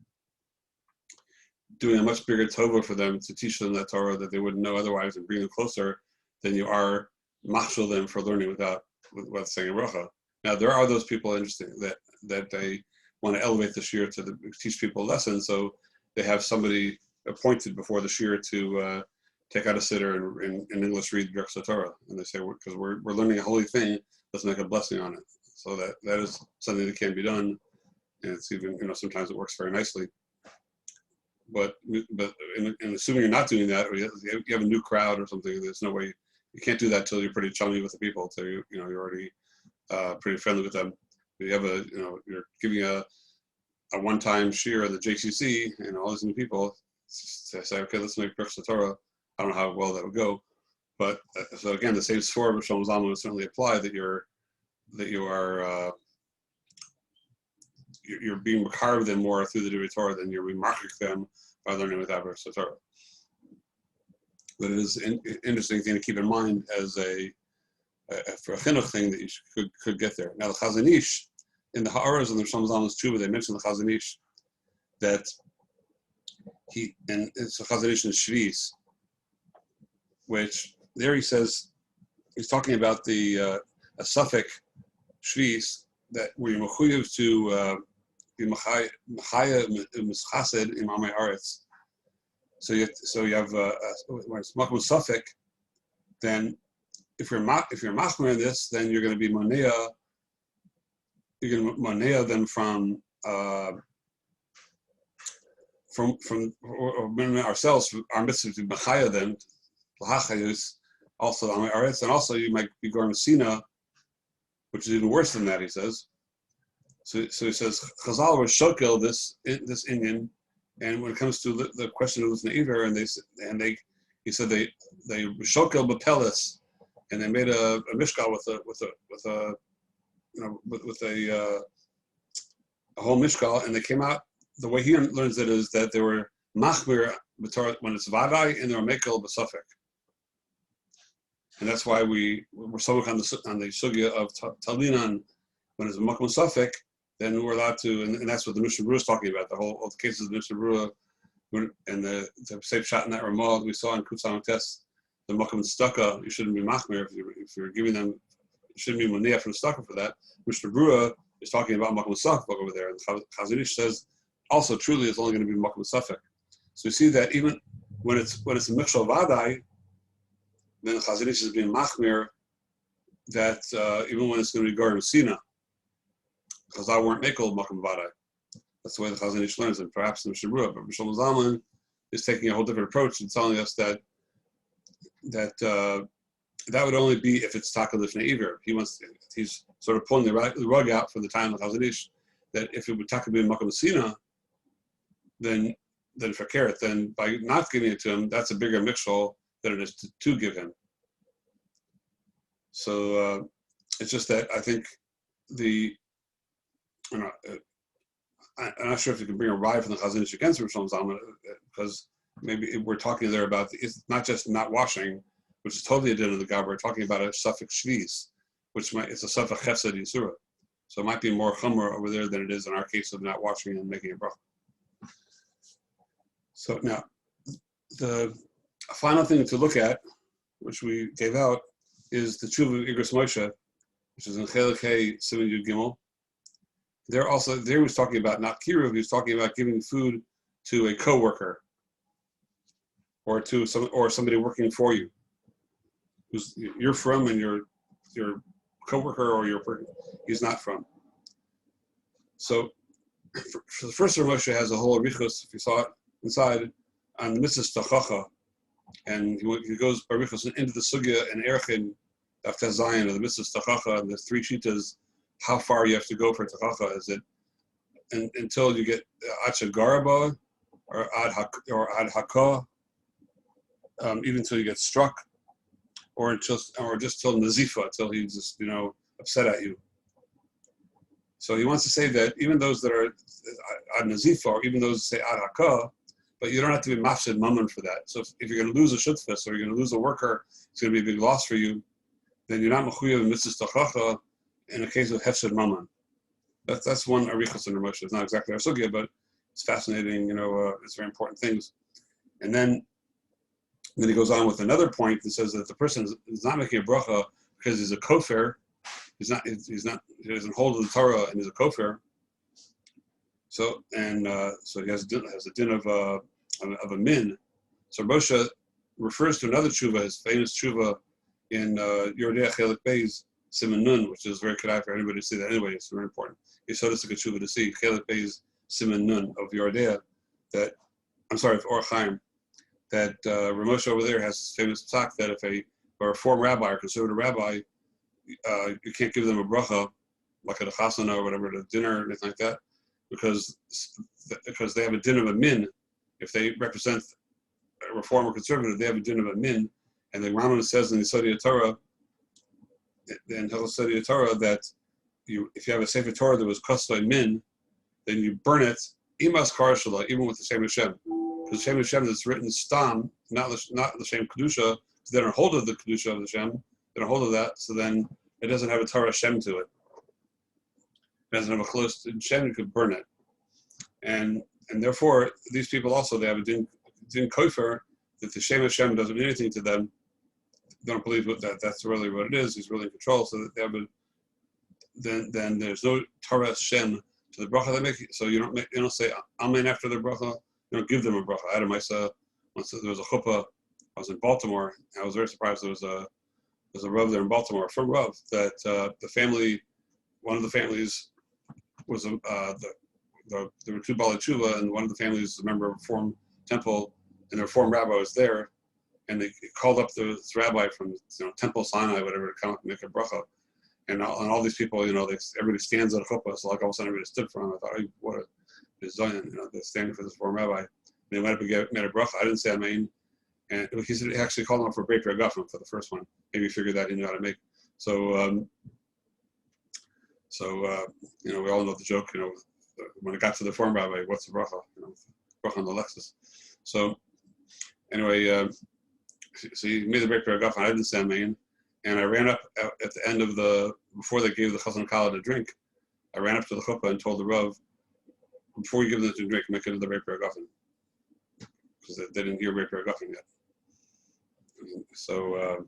doing a much bigger tova for them to teach them that Torah that they wouldn't know otherwise and bring them closer than you are machshel them for learning without saying a bracha. Now there are those people interesting that they want to elevate the shiur to teach people a lesson, so they have somebody appointed before the shiur to take out a sitter and in English read Birchas Torah, and they say because we're learning a holy thing, let's make a blessing on it. So that is something that can be done, and it's even sometimes it works very nicely. But in assuming you're not doing that, or you have a new crowd or something, there's no way. You can't do that till you're pretty chummy with the people. So you're already pretty friendly with them. You have you're giving a one-time shiur at the JCC and all these new people. To say, okay, let's make Birchas Torah. I don't know how well that would go, but so again, the same svara of Shalom Zalman would certainly apply that you're being makar them more through the Divrei Torah than you're being marchik them by learning without Birchas Torah. But it is an interesting thing to keep in mind as for a chinuch thing that you could get there. Now the Chazon Ish in the Ha'aras and the Rosham Zalman's Tshuva, they mention the Chazon Ish that it's a Chazon Ish in Shvis, which there he says he's talking about a suffix Shvis that where you're mechuyev to be mechaya mischased in Amei Aretz. So you have when it's makom suffik, then if you're machmer in this, then you're going to be monea. You're going to monea them from ourselves, our mitzvah to mechaya them, lahachayus, also Amei Aretz, and also you might be going to sina, which is even worse than that. He says. So he says Chazal was shokel this Indian. And when it comes to the question of Lifnei Iver, he said they shokel bepelis, and they made a mishkal with a whole mishkal, and they came out. The way he learns it is that they were machmir when it's vadai, and they were mekel b'safek, and that's why we're so on the sugya of talinan when it's makom safek. Then we're allowed to, and that's what the Mishnah Berurah is talking about. All the cases of the Mishnah Berurah, and the same shot in that Ramah we saw in Kutzam Test, the Makam Stucca, you shouldn't be Machmir if you're giving them, you shouldn't be Muniyah for the Stucca for that. Mr. Brua is talking about Makam Safek over there, and Chazon Ish says also truly it's only going to be Makam Safek. So we see that even when it's a Michshol Vadai, then Chazon Ish is being Machmir that even when it's going to be Garim Sina, because I weren't Mekel Makam Vadai. That's the way the Chazon Ish learns, and perhaps the Mr. Brua, but Mishal Zalman is taking a whole different approach and telling us that would only be if it's Taka Lifnei Iver. He's sort of pulling the rug out for the time of Chazon Ish, that if it would Taka be Makam Sina, then Fakeret, then by not giving it to him, that's a bigger mixhol than it is to give him. So it's just that I think I'm not sure if you can bring a ride from the Chazon Ish against Rishon Zalman, because maybe we're talking there about it's not just not washing, which is totally a din of the Gabra. We're talking about a suffix shvis, it's a suffix chesed yisura. So it might be more chumrah over there than it is in our case of not washing and making a bracha. So now, the final thing to look at, which we gave out, is the Tshuva of Igros Moshe, which is in Chelik Hey Siman Yud Gimel. There he was talking about not kiruv, he was talking about giving food to a coworker or to somebody working for you, who's you're from and your coworker or he's not from. So the first Rav Moshe has a whole arichos, if you saw it inside, on the mitzvah tachacha, and he goes by arichos into the sugya and erchin daf Zayin of the mitzvah tachacha, and there's three shitas. How far you have to go for tachacha? Is it until you get acha garaba or ad hakah, even until you get struck, or just till nazifa, till he's just upset at you? So he wants to say that even those that are ad nazifa, or even those that say ad hakah, but you don't have to be mafsid mammon for that. So if you're going to lose a shutfus or you're going to lose a worker, it's going to be a big loss for you. Then you're not mechuyev in mitzvah tachacha. In a case of hefsed mammon, that's one arichos in Rav Moshe. It's not exactly our sugya, but it's fascinating. It's very important things. And then he goes on with another point that says that the person is not making a bracha because he's a kofar. He doesn't hold the Torah and he's a kofar. So he has a din of a min. So Moshe refers to another tshuva, his famous tshuva in Yordei Chelik Beis Siman Nun, which is very kedai for anybody to see that anyway. It's very important. It's a good tshuva to see Chelik Beis Siman Nun of Yordei, of Or Chaim, that Rav Moshe over there has famous psak that if a reform rabbi or conservative rabbi, you can't give them a bracha like at a chasana or whatever, at a dinner or anything like that, because they have a din of a min. If they represent a reform or conservative, they have a din of a min. And the Rambam says in the Sodiya Torah, that if you have a Sefer Torah that was kostoi min, then you burn it imas karashala, even with the Shem Hashem, because Shem Hashem that's written stam, not the Shem kedusha. They don't hold of the kedusha of the Shem. They don't hold of that, so then it doesn't have a Torah Shem to it. It doesn't have a close Shem. You could burn it, and therefore these people also they have a din kofer that the Shem Hashem doesn't mean anything to them. They don't believe that's really what it is. He's really in control, so that they have then there's no Torah Shem to the bracha they make. So you don't say amen after the bracha. You don't give them a bracha. Adam, once there was a chuppah. I was in Baltimore. And I was very surprised there was a Rav there in Baltimore, from Rav, that one of the families was there were two Baalei Tshuva, and one of the families was a member of a Reform temple, and the Reform rabbi was there, and they called up this rabbi from Temple Sinai, whatever, to come up and make a bracha, and all these people, everybody stands at a chuppah, so like all of a sudden everybody stood for him. I thought, hey, what a zion, they're standing for this Reform rabbi. And they went up and made a bracha. I didn't say amen. And he actually called him up for Breaker Agafim for the first one. Maybe he figured that he knew how to make. So we all know the joke. When it got to the Reform rabbi, what's the bracha? Bracha on the Lexus. So anyway, so he made the Breaker Agafim. I didn't say amen, and I ran up at the end of before they gave the Chazan Kala to drink. I ran up to the chuppah and told the Rav, before you give them to drink, make it the Breaker Agafim. because they didn't hear Ray Paragafen yet. So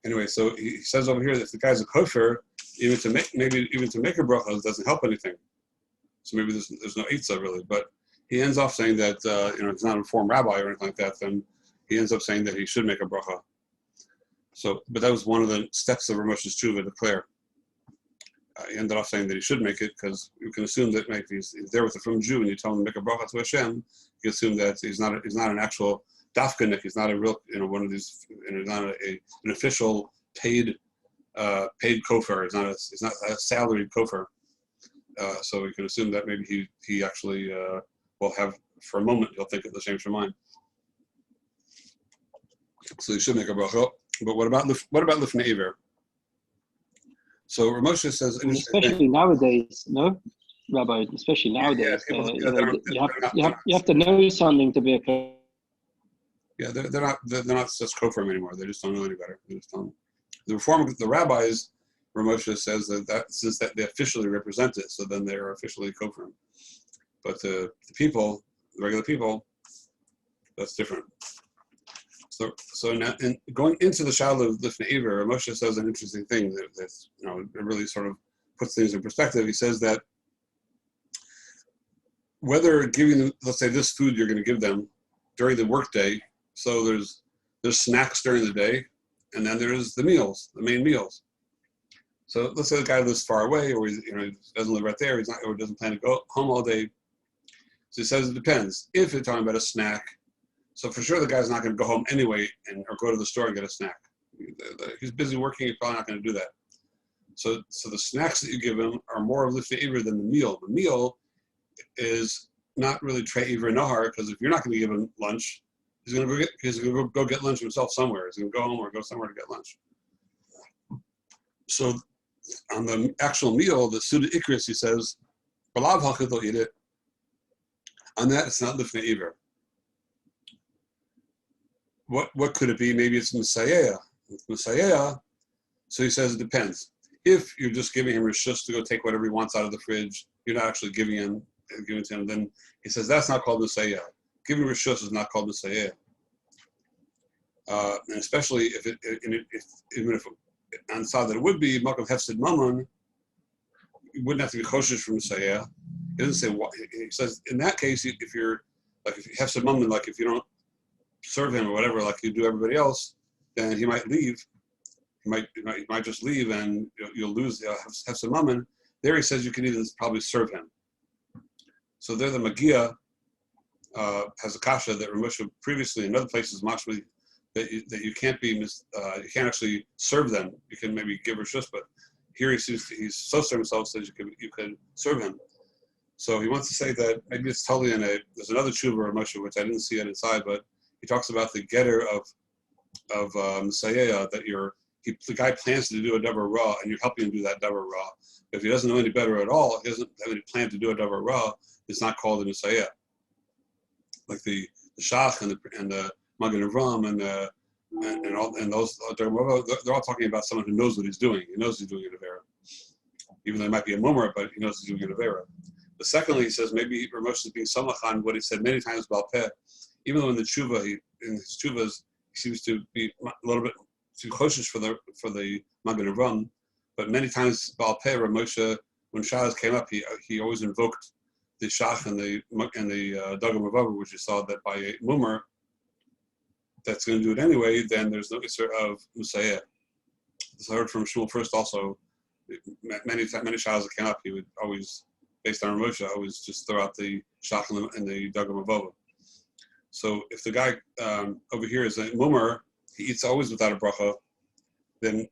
anyway, so he says over here that if the guy's a kosher, even to make a bracha doesn't help anything. So maybe there's no eitzah really, but he ends off saying that he's not a reformed rabbi or anything like that. Then he ends up saying that he should make a bracha. So, but that was one of the steps of Ramos's tshuva to declare. He ended off saying that he should make it because you can assume that if he's there with a from Jew and you tell him to make a bracha to Hashem, you can assume that he's not an actual dafkanik. He's not a real one of these. He's not an official paid kofar. He's not a salaried kofar. So we can assume that maybe he actually will have for a moment he'll think of the same Shemaim. So he should make a bracha. But what about lifnei iver? So Ramosha says, especially nowadays, no, Rabbi. Especially nowadays, you have to know something to be a. Yeah, they're not such kofrim anymore. They just don't know any better. They just don't. The rabbis, Ramosha says that since that they officially represent it, so then they're officially kofrim. But the people, the regular people, that's different. So now, going into the Shiur of Lifnei Iver, Moshe says an interesting thing that it really sort of puts things in perspective. He says that whether giving them, let's say, this food you're going to give them during the workday, so there's snacks during the day, and then there's the meals, the main meals. So let's say the guy lives far away, or he doesn't live right there, he's not, or doesn't plan to go home all day. So he says it depends. If you're talking about a snack, so for sure the guy's not going to go home anyway or go to the store and get a snack. He's busy working. He's probably not going to do that. So the snacks that you give him are more of lifnei iver than the meal. The meal is not really trei iver nahar, because if you're not going to give him lunch, he's going to go get lunch himself somewhere. He's going to go home or go somewhere to get lunch. So on the actual meal, the Suda Ikris, he says, "Balav halchid lo eat it." On that, it's not lifnei iver. What could it be? Maybe it's Messiah. Messiah. So he says it depends. If you're just giving him rishus to go take whatever he wants out of the fridge, you're not actually giving it to him. Then he says that's not called Messiah. Giving rishus is not called Messiah. And especially even if on side that it would be Makam Hefsid Mammon, you wouldn't have to be choshesh from Messiah. He doesn't say what. He says in that case, if you're like if you Hefsid Mammon, like if you don't serve him or whatever, like you do everybody else, then he might leave. He might just leave, and you'll lose the hefsed mammon. There he says you can even probably serve him. So there the Magia has a kasha that Ramosha previously in other places mashma that you can't be you can't actually serve them. You can maybe give rishus, but here he's so served himself says you could serve him. So he wants to say that maybe it's totally there's another tshuva of Ramosha which I didn't see it inside, but he talks about the getter of Messiah that the guy plans to do a davar ra, and you're helping him do that davar ra. If he doesn't know any better at all, he doesn't have any plan to do a davar ra, it's not called a Messiah. Like the Shach and the Magen Avram and those they're all talking about someone who knows what he's doing. He knows he's doing an avera, even though he might be a mummer, but he knows he's doing an avera. But secondly, he says maybe Ramosh is being samach on what he said many times about Peh. Even though in his tshuvas, he seems to be a little bit too cautious for the Magen Avram, but many times Baal Peh, Ramosha, when Shaz came up, he always invoked the Shach and the Dagam Avav, which you saw that by a Mummer that's going to do it anyway, then there's no Isser of Messiah. This I heard from Shmuel first also. Many Shaz that came up, he would always, based on Ramosha, always just throw out the Shach and the Dagam Avav. So if the guy over here is a mummer, he eats always without a bracha, then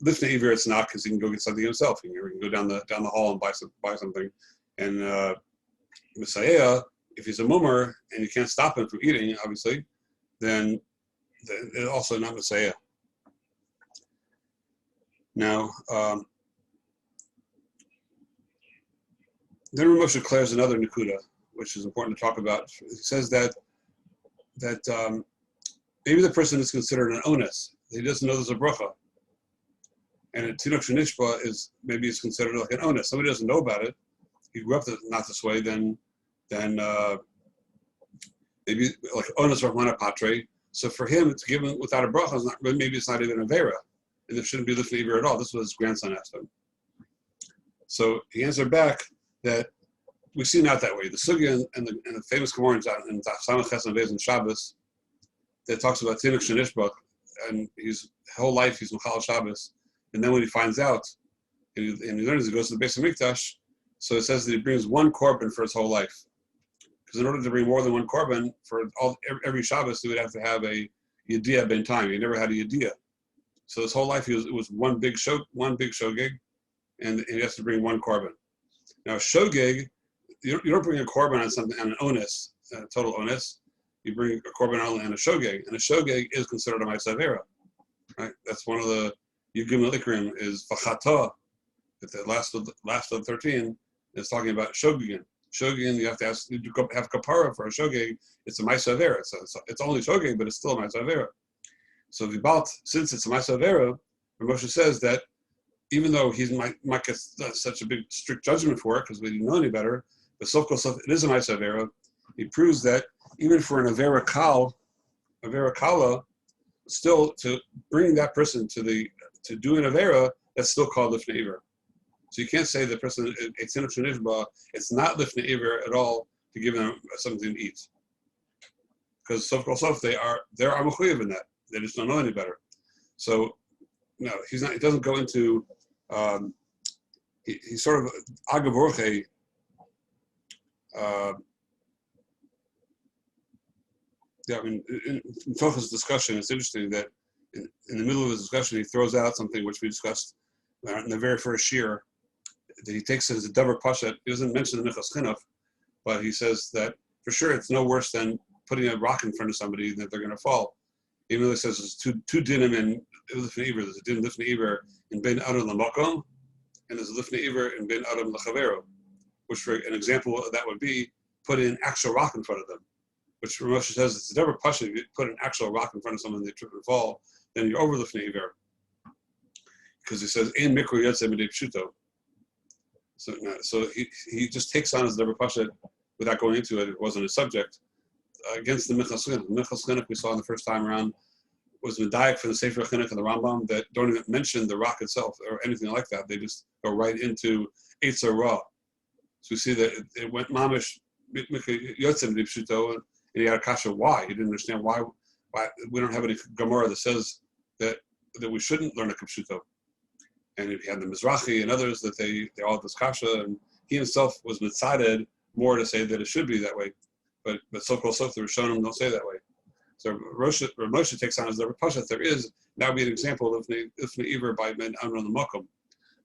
lifnei iver it's not, because he can go get something himself. He can go down the hall and buy something. And Messiah, if he's a mummer and you can't stop him from eating, obviously, then it's also not Messiah. Now, then Ramosha declares another Nakuda, which is important to talk about. He says that maybe the person is considered an onus. He doesn't know there's a bracha. And a tinok shenishba is considered like an onus. Somebody doesn't know about it. He grew up not this way, then maybe like onus rahmana patre. So for him, it's given without a bracha. Is not, maybe it's not even a vera, and it shouldn't be lifnei iver at all. This is what his grandson asked him. So he answered back that we see not that way. The sugya and the famous Gemara in Samach Ches and Beis and Shabbos that talks about Tinuk Shenishbach, and his whole life he's Mechal Shabbos, and then when he finds out and he learns, he goes to the Beis Hamikdash. So it says that he brings one korban for his whole life, because in order to bring more than one korban for every Shabbos, he would have to have a yediyah ben time. He never had a yediyah, so his whole life it was one big shogeg, and he has to bring one korban. Now shogeg, you don't bring a korban on something on an onus, total onus. You bring a korban only on a shogeg, and a shogeg is considered a ma'aseh, right? That's one of the yigim likrim is v'chata. At the last of 13 is talking about shogegin. Shogegin, you have to have kapara for a shogeg. It's a ma'aseh. It's only shogeg, but it's still a ma'aseh. So since it's a ma'aseh, Moshe says that even though he might get such a big strict judgment for it because we didn't know any better, but sof it is a ma'aseh. He proves that even for an avera kala, still to bring that person to do an avera, that's still called lifnei iver. So you can't say the person it's in a shenishba, it's not lifnei iver at all to give them something to eat, because sof they're mechuyev in that. They just don't know any better. So no, he's not. He doesn't go into. He's sort of agavorche. Yeah, I mean, in Tocha's discussion, it's interesting that in the middle of his discussion, he throws out something which we discussed in the very first shiur, that he takes it as a davar pashat. He doesn't mention the nichas chinuch, but he says that for sure it's no worse than putting a rock in front of somebody that they're going to fall. Even though he says there's two dinim in lifnei iver. There's a din lifnei iver in ben adam lamakom, and there's a lifnei iver in ben adam lachavero, which for an example of that would be put an actual rock in front of them. Which Moshe says it's never pasha. If you put an actual rock in front of someone, they trip and fall, then you're over lifnei iver. Because he says ein mikro yotze midei pshuto. So he just takes on his never pasha without going into it. It wasn't a subject against the Michas Chinuch. The Michas Chinuch we saw the first time around was medayik for the Sefer Chinuch and the Rambam that don't even mention the rock itself or anything like that. They just go right into Eitzer Ra. So we see that it went mamish mikro yotze midei pshuto. And he had a kasha why. He didn't understand why we don't have any Gemara that says that we shouldn't learn a kapshuto. And he had the Mizrahi and others that they all had this kasha, and he himself was mitzaded more to say that it should be that way. But so-called the Rishonim don't say that way. So Moshe takes on as the Pasha. There is, that would be an example of lifnei iver by ben Amron l'makom.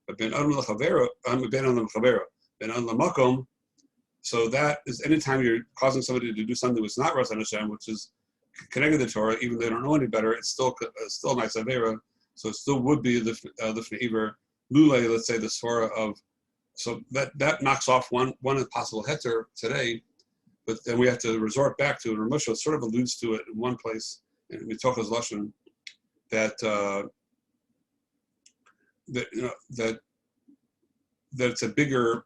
But ben Amron l'chavera, ben Amron l'chavera, ben Amron l'makom. So that is anytime you're causing somebody to do something that's not Ratzon Hashem, which is connected to the Torah, even though they don't know any better, it's still ma'aseh avera. So it still would be lifnei iver. Lulei, let's say the svara of. So that knocks off one possible heter today, but then we have to resort back to it. Ramesh sort of alludes to it in one place in Mitochas Lashon that it's a bigger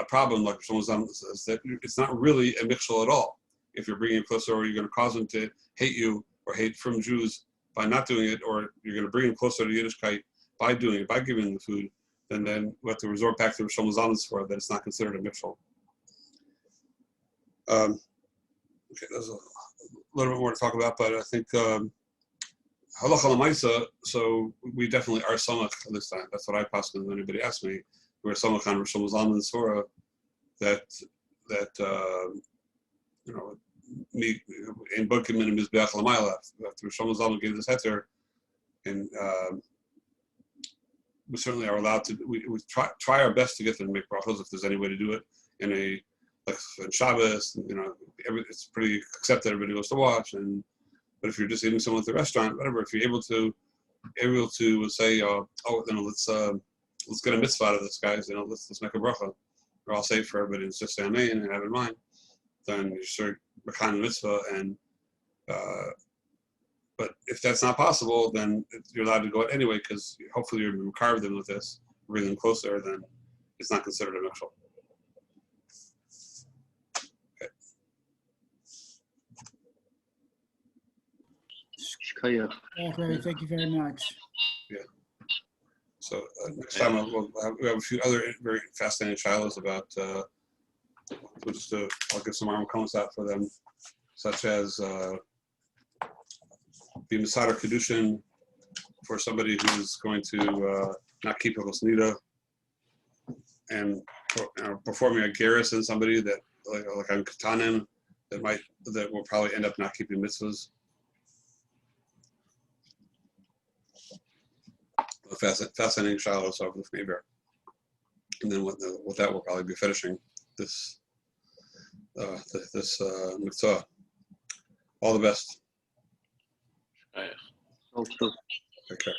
problem, like someone says, that it's not really a mixel at all. If you're bringing it closer, or you're going to cause them to hate you or hate from Jews by not doing it, or you're going to bring them closer to Yiddishkeit by doing it, by giving them the food, then we have to resort back to Rishon Zalman's for that it's not considered a mixel. Okay, there's a little bit more to talk about, but I think halacha l'maisa. So we definitely are samach this time. That's what I pass when anybody asks me. We're samach on Rishon Zalman's Torah that me in Bokim and Mizbeach Lamayla. After Rishon Zalman gave this heter, and we certainly are allowed to. We try our best to get them to make brachos if there's any way to do it in a. Like in Shabbos, it's pretty accepted. Everybody goes to watch, but if you're just eating someone at the restaurant, whatever, if you're able to say, let's get a mitzvah out of this, guys. Let's make a bracha. Or I'll say for everybody, it's just say amen and have in mind. Then you start mekayim mitzvah, and but if that's not possible, then you're allowed to go out anyway, because hopefully you're going to carve them with this, bring them closer. Then it's not considered a mikshel. Kaya. Rabbi, thank you very much. So next time we have a few other very fascinating shilos about, I'll give some arm comments out for them, such as be Masada Kedushin for somebody who's going to not keep Hilchos Nida, and performing a gerus in somebody that, like on Katanim, that will probably end up not keeping mitzvahs. Fascinating shilos of Lifnei Iver. And then with that, we'll probably be finishing this mitzvah. All the best. Right. Also. Okay.